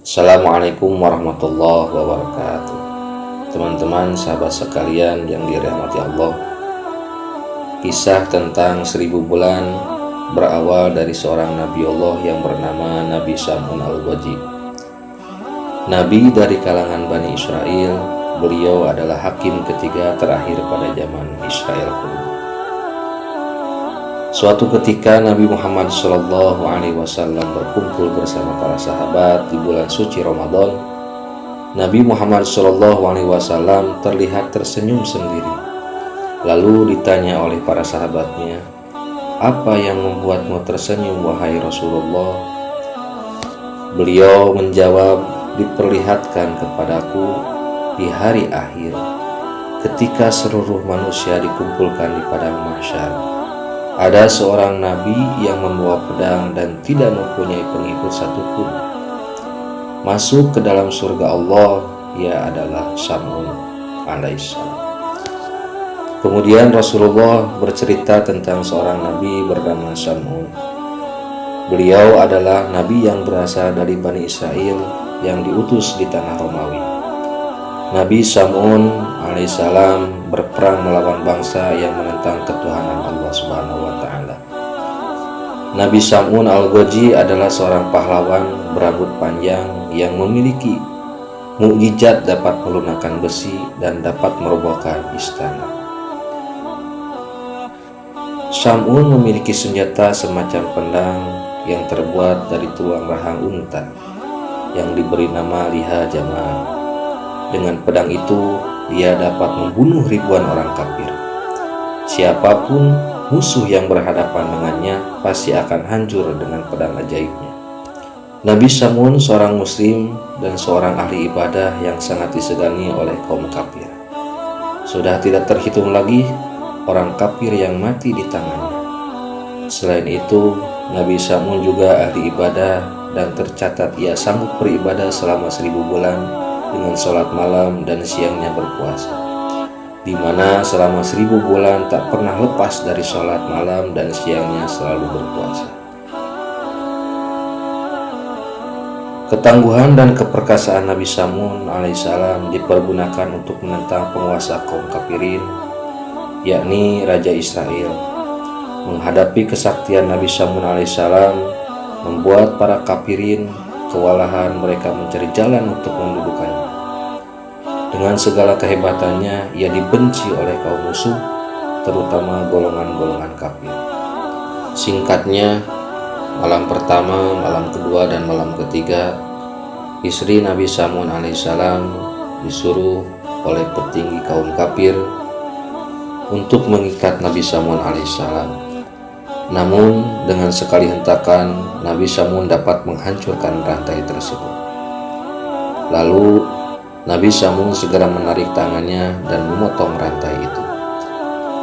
Assalamualaikum warahmatullahi wabarakatuh. Teman-teman, sahabat sekalian yang dirahmati Allah, kisah tentang 1000 bulan berawal dari seorang Nabi Allah yang bernama Nabi Sam'un al-Ghazzi. Nabi dari kalangan Bani Israel, beliau adalah hakim ketiga terakhir pada zaman Israel kuno. Suatu ketika Nabi Muhammad SAW berkumpul bersama para sahabat di bulan suci Ramadan. Nabi Muhammad SAW terlihat tersenyum sendiri. Lalu ditanya oleh para sahabatnya, "Apa yang membuatmu tersenyum, wahai Rasulullah?" Beliau menjawab, "Diperlihatkan kepadaku di hari akhir, ketika seluruh manusia dikumpulkan di padang mahsyar. Ada seorang nabi yang membawa pedang dan tidak mempunyai pengikut satupun. Masuk ke dalam surga Allah, ia adalah Sam'un alaihissalam." Kemudian Rasulullah bercerita tentang seorang nabi bernama Sam'un. Beliau adalah nabi yang berasal dari Bani Israel yang diutus di tanah Romawi. Nabi Sam'un alaihissalam berperang melawan bangsa yang menentang ketuhanan Allah Subhanahu wa Ta'ala. Nabi Sam'un al-Ghazzi adalah seorang pahlawan berambut panjang yang memiliki mukjizat dapat melunakkan besi dan dapat merobohkan istana. Sam'un memiliki senjata semacam pedang yang terbuat dari tulang rahang unta yang diberi nama liha jamaah. Dengan pedang itu, dia dapat membunuh ribuan orang kafir. Siapapun musuh yang berhadapan dengannya pasti akan hancur dengan pedang ajaibnya. Nabi Sam'un seorang muslim dan seorang ahli ibadah yang sangat disegani oleh kaum kafir. Sudah tidak terhitung lagi orang kafir yang mati di tangannya. Selain itu, Nabi Sam'un juga ahli ibadah dan tercatat ia sanggup beribadah selama 1000 bulan dengan sholat malam dan siangnya berpuasa, di mana selama 1000 bulan tak pernah lepas dari sholat malam dan siangnya selalu berpuasa. Ketangguhan dan keperkasaan Nabi Sam'un alaihissalam dipergunakan untuk menentang penguasa kaum kafirin, yakni Raja Israel. Menghadapi kesaktian Nabi Sam'un alaihissalam membuat para kafirin kewalahan, mereka mencari jalan untuk mendudukannya. Dengan segala kehebatannya, ia dibenci oleh kaum musuh, terutama golongan-golongan kafir. Singkatnya, malam pertama, malam kedua, dan malam ketiga, istri Nabi Sam'un alaihissalam disuruh oleh petinggi kaum kafir untuk mengikat Nabi Sam'un alaihissalam. Namun dengan sekali hentakan, Nabi Sam'un dapat menghancurkan rantai tersebut. Lalu Nabi Sam'un segera menarik tangannya dan memotong rantai itu.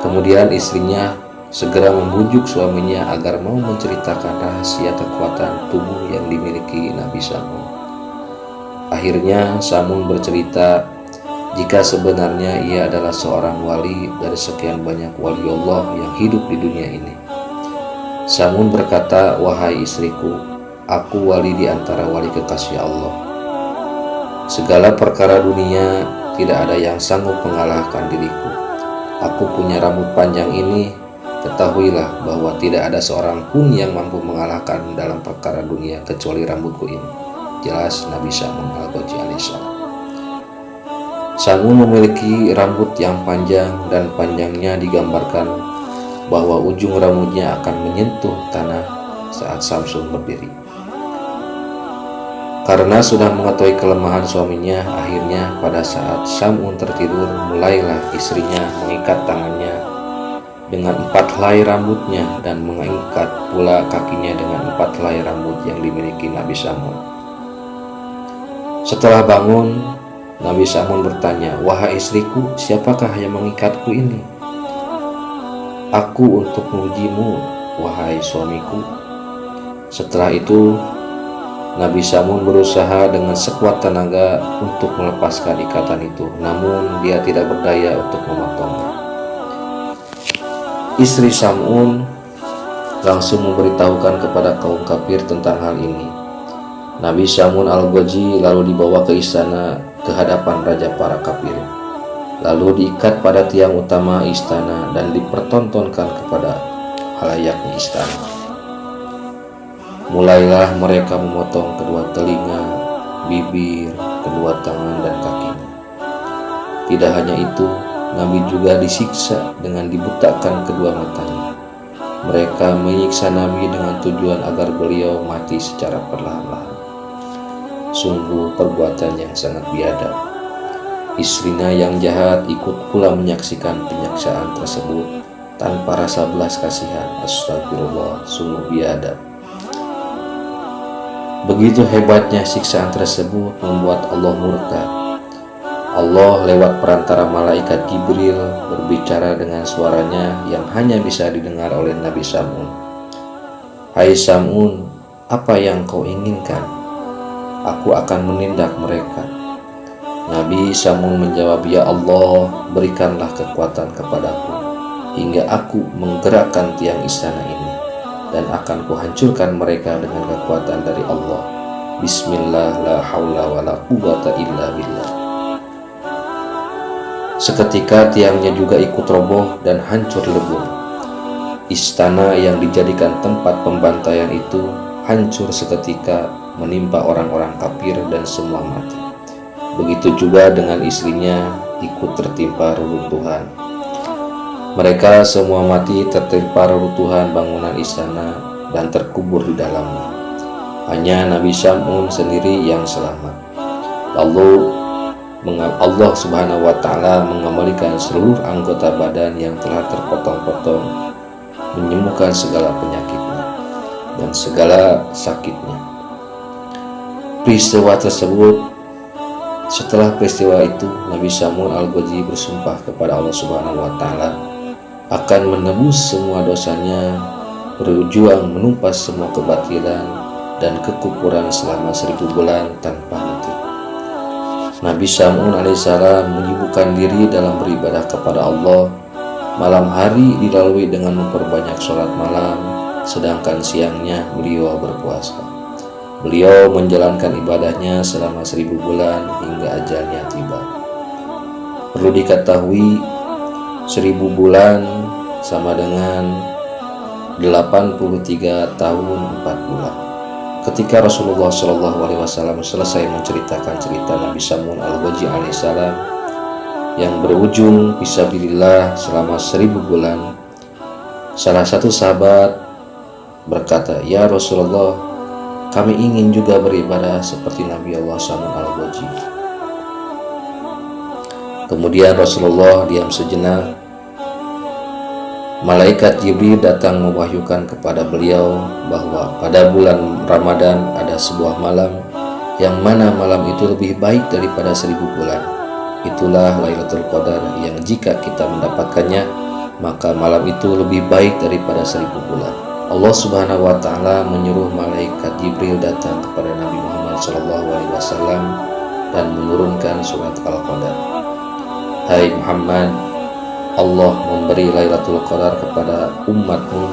Kemudian istrinya segera membujuk suaminya agar mau menceritakan rahasia kekuatan tubuh yang dimiliki Nabi Sam'un. Akhirnya Sam'un bercerita jika sebenarnya ia adalah seorang wali dari sekian banyak wali Allah yang hidup di dunia ini. Sam'un berkata, "Wahai istriku, aku wali di antara wali kekasih Allah. Segala perkara dunia tidak ada yang sanggup mengalahkan diriku. Aku punya rambut panjang ini, ketahuilah bahwa tidak ada seorang pun yang mampu mengalahkan dalam perkara dunia kecuali rambutku ini." Jelas Nabi Sam'un al-Ghazzi alaihissalam. Sam'un memiliki rambut yang panjang dan panjangnya digambarkan bahwa ujung rambutnya akan menyentuh tanah saat Sam'un berdiri. Karena sudah mengetahui kelemahan suaminya, akhirnya pada saat Sam'un tertidur, mulailah istrinya mengikat tangannya dengan 4 helai rambutnya dan mengikat pula kakinya dengan 4 helai rambut yang dimiliki Nabi Sam'un. Setelah bangun, Nabi Sam'un bertanya, "Wahai istriku, siapakah yang mengikatku ini?" "Aku untuk mengujimu, wahai suamiku." Setelah itu, Nabi Sam'un berusaha dengan sekuat tenaga untuk melepaskan ikatan itu, namun dia tidak berdaya untuk memotongnya. Istri Sam'un langsung memberitahukan kepada kaum kafir tentang hal ini. Nabi Samun al-Ghazi lalu dibawa ke istana ke hadapan raja para kafir. Lalu diikat pada tiang utama istana dan dipertontonkan kepada halayaknya istana. Mulailah mereka memotong kedua telinga, bibir, kedua tangan dan kakinya. Tidak hanya itu, Nabi juga disiksa dengan dibutakan kedua matanya. Mereka menyiksa Nabi dengan tujuan agar beliau mati secara perlahan-lahan. Sungguh perbuatan yang sangat biadab. Istrinya yang jahat ikut pula menyaksikan penyiksaan tersebut tanpa rasa belas kasihan. Astagfirullah, sungguh biadab. Begitu hebatnya siksaan tersebut membuat Allah murka. Allah lewat perantara malaikat Jibril berbicara dengan suaranya yang hanya bisa didengar oleh Nabi Samun. Hai Samun, apa yang kau inginkan? Aku akan menindak mereka. Nabi Samun menjawab, ya Allah, berikanlah kekuatan kepadaku hingga aku menggerakkan tiang istana ini, dan akan kuhancurkan mereka dengan kekuatan dari Allah. Bismillah, la haula wa la quwwata illa billah. Seketika tiangnya juga ikut roboh dan hancur lebur. Istana yang dijadikan tempat pembantaian itu hancur seketika, menimpa orang-orang kafir dan semua mati. Begitu juga dengan istrinya ikut tertimpa reruntuhan. Mereka semua mati tertimpa reruntuhan bangunan istana dan terkubur di dalamnya. Hanya Nabi Samun sendiri yang selamat. Lalu Allah Subhanahu wa Ta'ala mengembalikan seluruh anggota badan yang telah terpotong-potong, menyembuhkan segala penyakitnya dan segala sakitnya. Setelah peristiwa itu, Nabi Samun al-Ghazi bersumpah kepada Allah Subhanahu wa Ta'ala akan menebus semua dosanya, berjuang menumpas semua kebatilan dan kekufuran selama 1000 bulan tanpa henti. Nabi Samun alaihissalam menyibukkan diri dalam beribadah kepada Allah. Malam hari dilalui dengan memperbanyak sholat malam, sedangkan siangnya beliau berpuasa. Beliau menjalankan ibadahnya selama 1000 bulan hingga ajalnya tiba. Perlu diketahui, 1000 bulan sama dengan 83 tahun 4 bulan. Ketika Rasulullah SAW selesai menceritakan cerita Nabi Samun al-Ghazi alaihissalam yang berujung fisabilillah selama 1000 bulan, salah satu sahabat berkata, ya Rasulullah, kami ingin juga beribadah seperti Nabi Allah Samun al-Ghazi. Kemudian Rasulullah diam sejenak. Malaikat Jibril datang mewahyukan kepada beliau bahwa pada bulan Ramadan ada sebuah malam yang mana malam itu lebih baik daripada 1000 bulan. Itulah Lailatul Qadar yang jika kita mendapatkannya, maka malam itu lebih baik daripada 1000 bulan. Allah Subhanahu wa Ta'ala menyuruh malaikat Jibril datang kepada Nabi Muhammad SAW dan menurunkan surat Al-Qadar. Hai Muhammad, Allah memberi Lailatul Qadar kepada umatmu.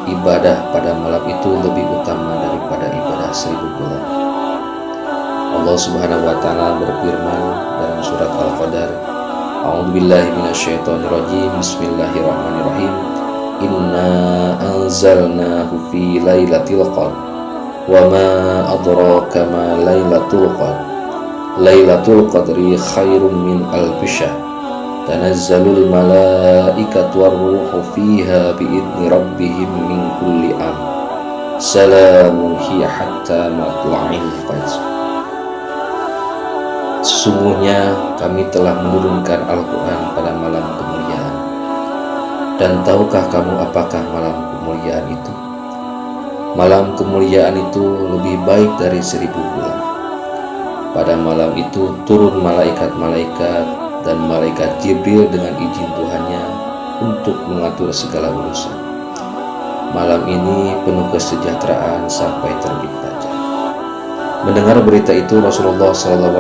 Ibadah pada malam itu lebih utama daripada ibadah 1000 bulan. Allah Subhanahu wa Ta'ala berfirman dalam surat Al-Qadar, A'udzubillahi minasyaitonirrajim, Bismillahirrahmanirrahim. Inna anzalnahu fi lailatul qadr wa ma adraka ma lailatul qadr. Lailatul qadri khairum min alfi syahr. Tanazzalul malaikatu warruhu fiha biidzni rabbihim min kulli amr. Salamun hiya hatta matla'il fajr. Sesungguhnya kami telah menurunkan Al-Quran pada malam kemuliaan. Dan tahukah kamu apakah malam kemuliaan itu? Malam kemuliaan itu lebih baik dari 1000 bulan. Pada malam itu turun malaikat-malaikat dan malaikat Jibril dengan izin Tuhannya untuk mengatur segala urusan. Malam ini penuh kesejahteraan sampai terbit fajar. Mendengar berita itu, Rasulullah SAW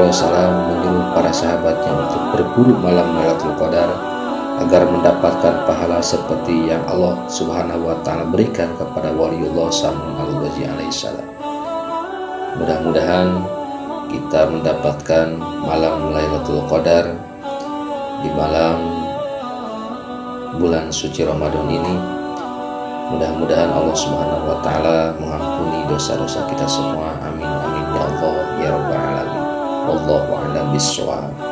menyuruh para sahabatnya untuk berburu malam Lailatul Qadar agar mendapatkan pahala seperti yang Allah Subhanahu wa Ta'ala berikan kepada waliullah Samun al-Ghazi alaihissalam. Mudah-mudahan kita mendapatkan malam Lailatul Qadar di malam bulan suci Ramadan ini. Mudah-mudahan Allah Subhanahu wa taala mengampuni dosa-dosa kita semua. Amin amin ya Allah ya rabbal alamin. Wallahu a'lam bishawab.